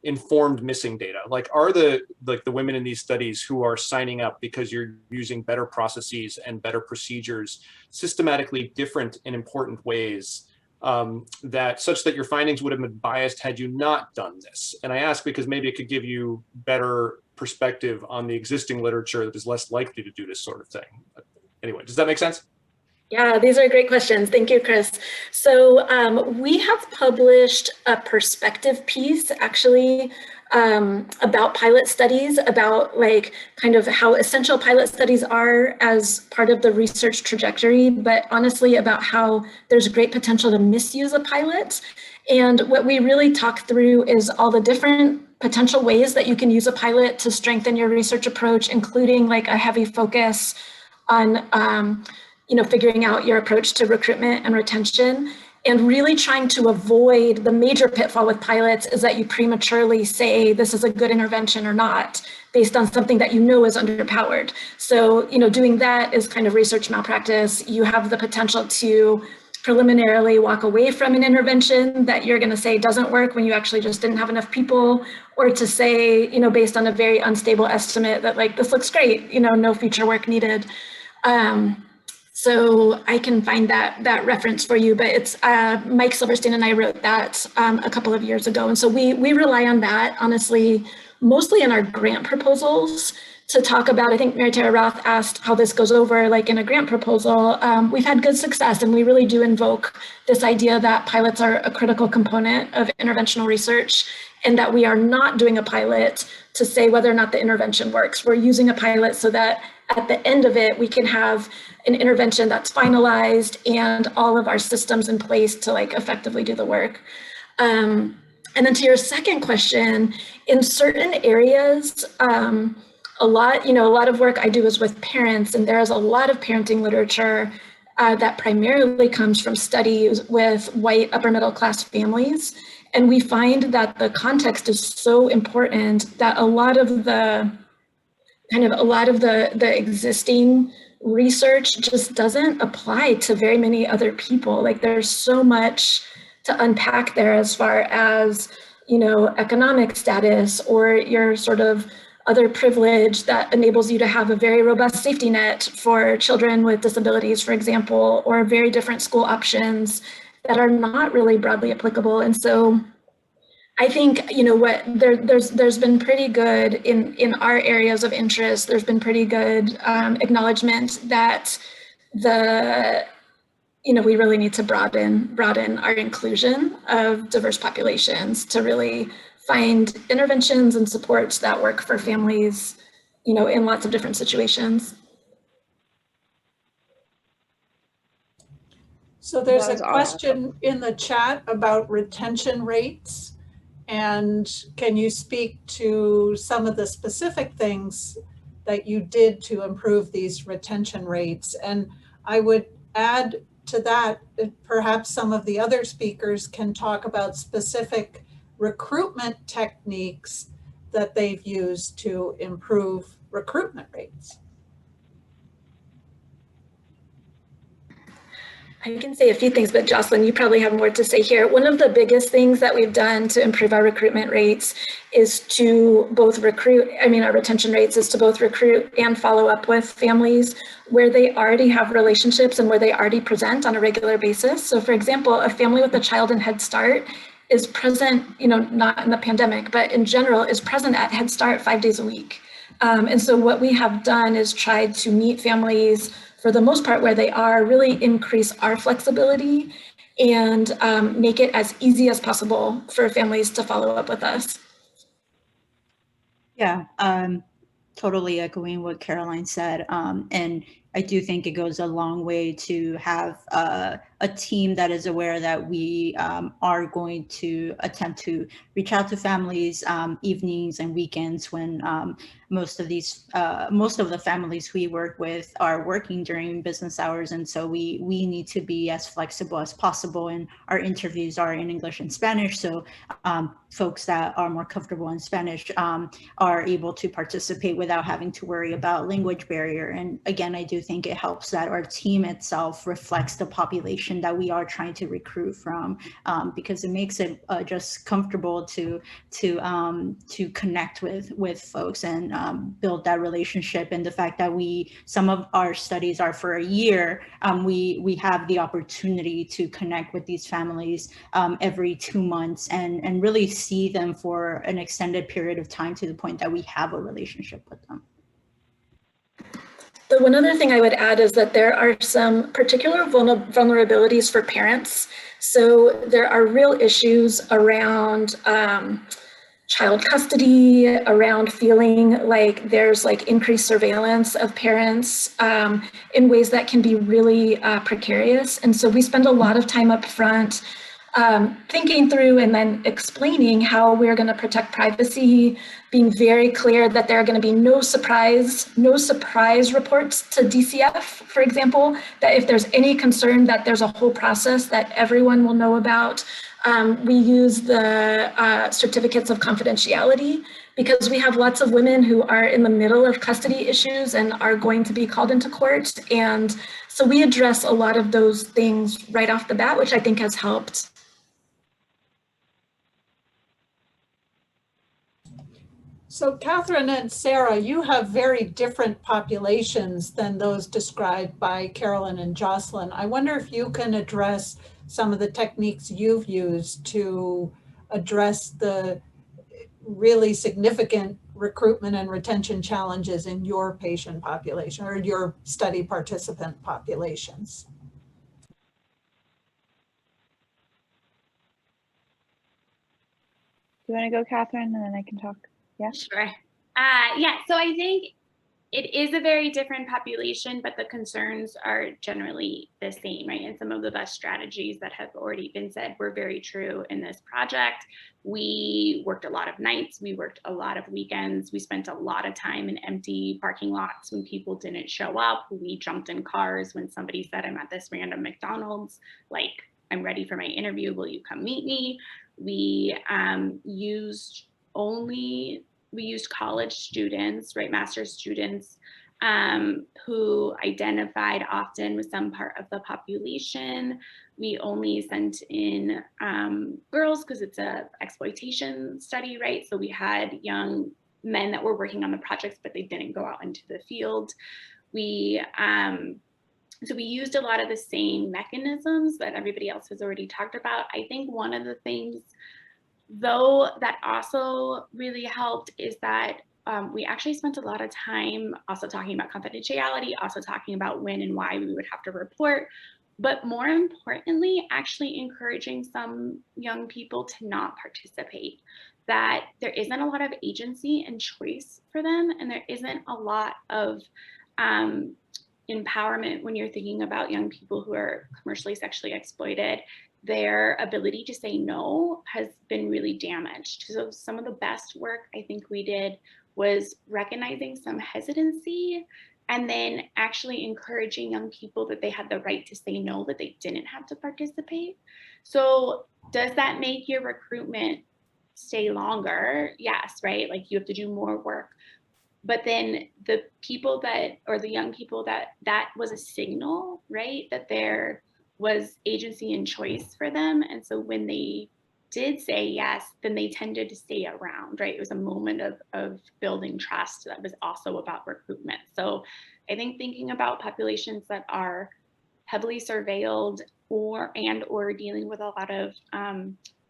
informed missing data? Like, are the women in these studies who are signing up because you're using better processes and better procedures systematically different in important ways, that such that your findings would have been biased had you not done this? And I ask because maybe it could give you better perspective on the existing literature that is less likely to do this sort of thing. Anyway, does that make sense? Yeah, these are great questions. Thank you, Chris. So we have published a perspective piece actually about pilot studies, about like kind of how essential pilot studies are as part of the research trajectory, but honestly about how there's great potential to misuse a pilot. And what we really talk through is all the different potential ways that you can use a pilot to strengthen your research approach, including like a heavy focus on figuring out your approach to recruitment and retention, and really trying to avoid the major pitfall with pilots is that you prematurely say this is a good intervention or not based on something that you know is underpowered. So doing that is kind of research malpractice. You have the potential to preliminarily walk away from an intervention that you're going to say doesn't work when you actually just didn't have enough people, or to say, based on a very unstable estimate that like, this looks great, no future work needed. So I can find that reference for you, but it's Mike Silverstein and I wrote that a couple of years ago. And so we rely on that, honestly, mostly in our grant proposals to talk about. I think Mary Tara Roth asked how this goes over like in a grant proposal. We've had good success, and we really do invoke this idea that pilots are a critical component of interventional research, and that we are not doing a pilot to say whether or not the intervention works. We're using a pilot so that at the end of it, we can have an intervention that's finalized and all of our systems in place to like effectively do the work. And then to your second question, in certain areas, a lot of work I do is with parents, and there is a lot of parenting literature that primarily comes from studies with white upper middle class families. And we find that the context is so important that a lot of the existing research just doesn't apply to very many other people. Like, there's so much to unpack there as far as, economic status or your sort of other privilege that enables you to have a very robust safety net for children with disabilities, for example, or very different school options that are not really broadly applicable. And so I think, there's been pretty good in our areas of interest, there's been pretty good acknowledgement that we really need to broaden our inclusion of diverse populations to really find interventions and supports that work for families, in lots of different situations. So there's a That's question in the chat about retention rates. And can you speak to some of the specific things that you did to improve these retention rates? And I would add to that, perhaps some of the other speakers can talk about specific recruitment techniques that they've used to improve recruitment rates. I can say a few things, but Jocelyn, you probably have more to say here. One of the biggest things that we've done to improve our recruitment rates is to both our retention rates is to both recruit and follow up with families where they already have relationships and where they already present on a regular basis. So for example, a family with a child in Head Start is present, not in the pandemic, but in general is present at Head Start 5 days a week. And so what we have done is tried to meet families for the most part where they are, really increase our flexibility and make it as easy as possible for families to follow up with us. Yeah, totally echoing what Caroline said. And I do think it goes a long way to have a team that is aware that we are going to attempt to reach out to families evenings and weekends when most of the families we work with are working during business hours. And so we need to be as flexible as possible. And our interviews are in English and Spanish. So folks that are more comfortable in Spanish are able to participate without having to worry about language barrier. And again, I do think it helps that our team itself reflects the population that we are trying to recruit from, because it makes it just comfortable to connect with folks and build that relationship. And the fact that some of our studies are for a year, we have the opportunity to connect with these families every 2 months and really see them for an extended period of time to the point that we have a relationship with them. The one other thing I would add is that there are some particular vulnerabilities for parents. So there are real issues around child custody, around feeling like there's increased surveillance of parents in ways that can be really precarious. And so we spend a lot of time up front thinking through and then explaining how we're going to protect privacy, being very clear that there are going to be no surprise reports to DCF, for example, that if there's any concern that there's a whole process that everyone will know about. We use the certificates of confidentiality because we have lots of women who are in the middle of custody issues and are going to be called into court. And so we address a lot of those things right off the bat, which I think has helped. So Catherine and Sarah, you have very different populations than those described by Carolyn and Jocelyn. I wonder if you can address some of the techniques you've used to address the really significant recruitment and retention challenges in your patient population or your study participant populations. Do you want to go, Catherine, and then I can talk? Yeah. Sure. Yeah, so I think it is a very different population, but the concerns are generally the same, right? And some of the best strategies that have already been said were very true in this project. We worked a lot of nights, we worked a lot of weekends, we spent a lot of time in empty parking lots when people didn't show up. We jumped in cars when somebody said, I'm at this random McDonald's, like, I'm ready for my interview, will you come meet me? We used college students, right, master's students, who identified often with some part of the population. We only sent in girls because it's a exploitation study, right? So we had young men that were working on the projects, but they didn't go out into the field. So we used a lot of the same mechanisms that everybody else has already talked about. I think one of the things, though, that also really helped is that we actually spent a lot of time also talking about confidentiality, also talking about when and why we would have to report, but more importantly, actually encouraging some young people to not participate, that there isn't a lot of agency and choice for them, and there isn't a lot of empowerment, when you're thinking about young people who are commercially sexually exploited, their ability to say no has been really damaged. So some of the best work I think we did was recognizing some hesitancy and then actually encouraging young people that they had the right to say no, that they didn't have to participate. So does that make your recruitment stay longer? Yes, right? Like you have to do more work. But then the people that, or the young people that was a signal, right? That there was agency and choice for them. And so when they did say yes, then they tended to stay around, right? It was a moment of building trust that was also about recruitment. So I think thinking about populations that are heavily surveilled or dealing with a lot of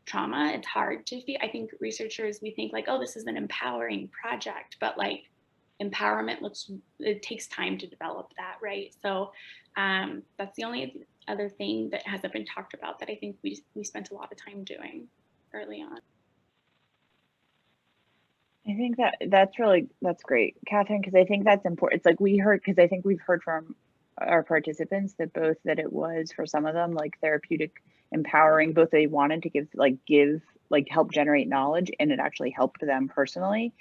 trauma, it's hard to feel. I think researchers, we think like, oh, this is an empowering project, but like empowerment it takes time to develop that, right? So that's the only other thing that hasn't been talked about that I think we spent a lot of time doing early on. I think that's great, Catherine, because I think that's important. It's like because I think we've heard from our participants that it was for some of them like therapeutic, empowering, both they wanted to give help generate knowledge, and it actually helped them personally,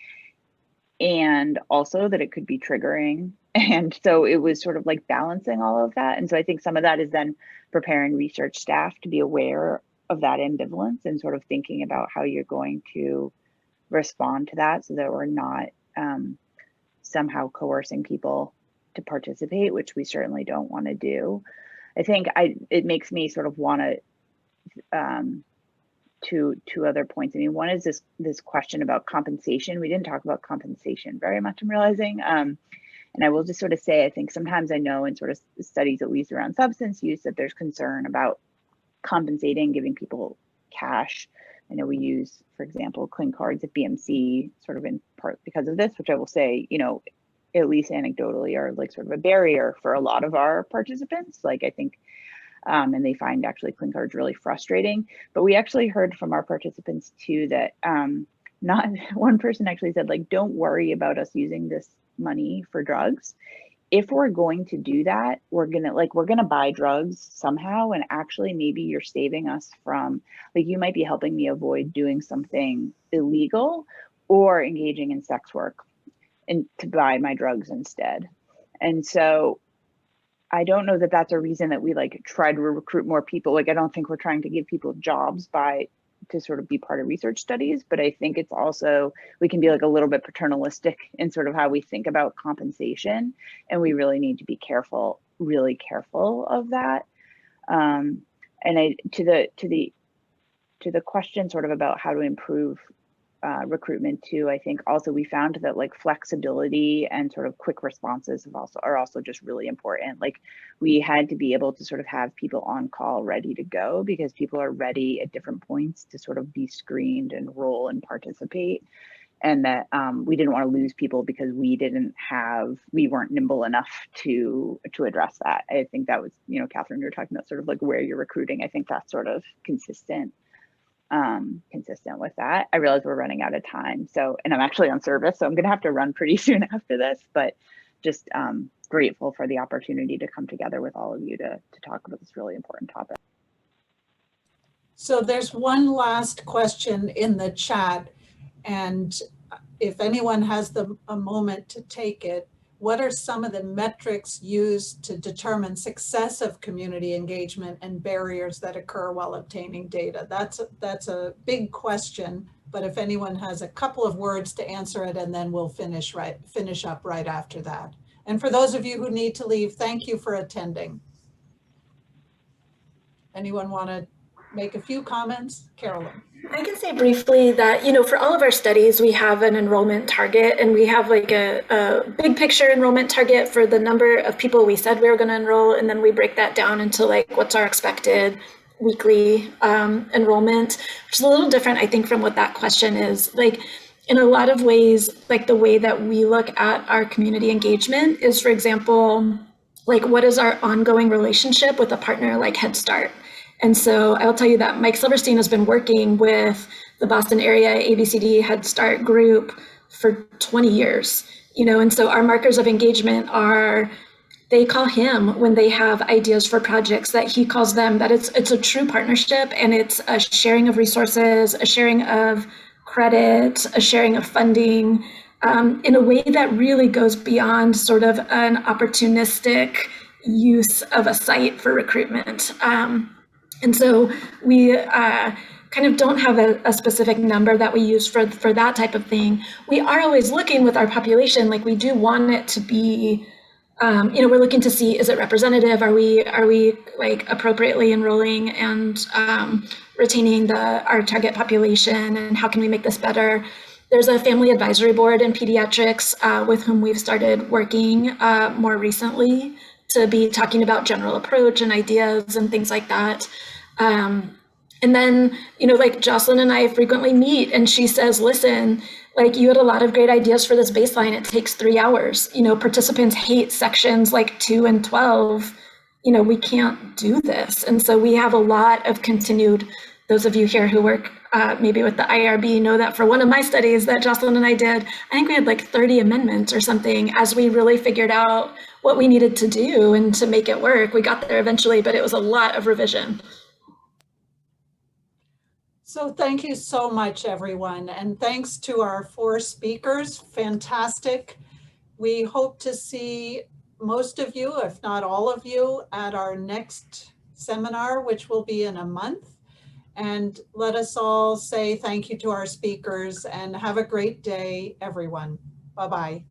and also that it could be triggering. And so it was sort of like balancing all of that. And so I think some of that is then preparing research staff to be aware of that ambivalence and sort of thinking about how you're going to respond to that so that we're not somehow coercing people to participate, which we certainly don't want to do. I think it makes me sort of want to two other points. I mean, one is this question about compensation. We didn't talk about compensation very much, I'm realizing. And I will just sort of say, I think sometimes I know in sort of studies, at least around substance use, that there's concern about compensating, giving people cash. I know we use, for example, clean cards at BMC sort of in part because of this, which I will say, at least anecdotally are like sort of a barrier for a lot of our participants. Like I think, and they find actually clean cards really frustrating. But we actually heard from our participants too that not one person actually said like, don't worry about us using this money for drugs. If we're going to do that, we're gonna buy drugs somehow, and actually maybe you're saving us from, like, you might be helping me avoid doing something illegal or engaging in sex work, and to buy my drugs instead. And so I don't know that that's a reason that we like try to recruit more people. Like, I don't think we're trying to give people jobs to sort of be part of research studies, but I think it's also, we can be like a little bit paternalistic in sort of how we think about compensation. And we really need to be really careful of that. And to the question sort of about how to improve recruitment too, I think also we found that like flexibility and sort of quick responses are also just really important. Like we had to be able to sort of have people on call ready to go because people are ready at different points to sort of be screened and roll and participate. And that we didn't want to lose people because we weren't nimble enough to address that. I think that was, Catherine, you were talking about sort of like where you're recruiting. I think that's sort of consistent with that. I realize we're running out of time. So, and I'm actually on service, so I'm going to have to run pretty soon after this, but just grateful for the opportunity to come together with all of you to talk about this really important topic. So there's one last question in the chat, and if anyone has a moment to take it, what are some of the metrics used to determine success of community engagement and barriers that occur while obtaining data? That's a big question, but if anyone has a couple of words to answer it, and then we'll finish up right after that. And for those of you who need to leave, thank you for attending. Anyone want to make a few comments? Carolyn. I can say briefly that, for all of our studies, we have an enrollment target, and we have like a big picture enrollment target for the number of people we said we were going to enroll. And then we break that down into like, what's our expected weekly enrollment, which is a little different, I think, from what that question is. Like, in a lot of ways, like the way that we look at our community engagement is, for example, like what is our ongoing relationship with a partner like Head Start? And so I'll tell you that Mike Silverstein has been working with the Boston area ABCD Head Start group for 20 years, and so our markers of engagement are They call him when they have ideas for projects, that he calls them, that it's a true partnership, and it's a sharing of resources, a sharing of credit, a sharing of funding, in a way that really goes beyond sort of an opportunistic use of a site for recruitment. And so we kind of don't have a specific number that we use for that type of thing. We are always looking with our population, like we do want it to be, we're looking to see, is it representative? Are we like appropriately enrolling and retaining our target population, and how can we make this better? There's a family advisory board in pediatrics with whom we've started working more recently to be talking about general approach and ideas and things like that. And then, like Jocelyn and I frequently meet, and she says, listen, like you had a lot of great ideas for this baseline. It takes 3 hours. Participants hate sections like 2 and 12. We can't do this. And so we have a lot of continued, those of you here who work maybe with the IRB know that for one of my studies that Jocelyn and I did, I think we had like 30 amendments or something as we really figured out what we needed to do and to make it work. We got there eventually, but it was a lot of revision. So thank you so much, everyone. And thanks to our 4 speakers, fantastic. We hope to see most of you, if not all of you, at our next seminar, which will be in a month. And let us all say thank you to our speakers, and have a great day, everyone. Bye-bye.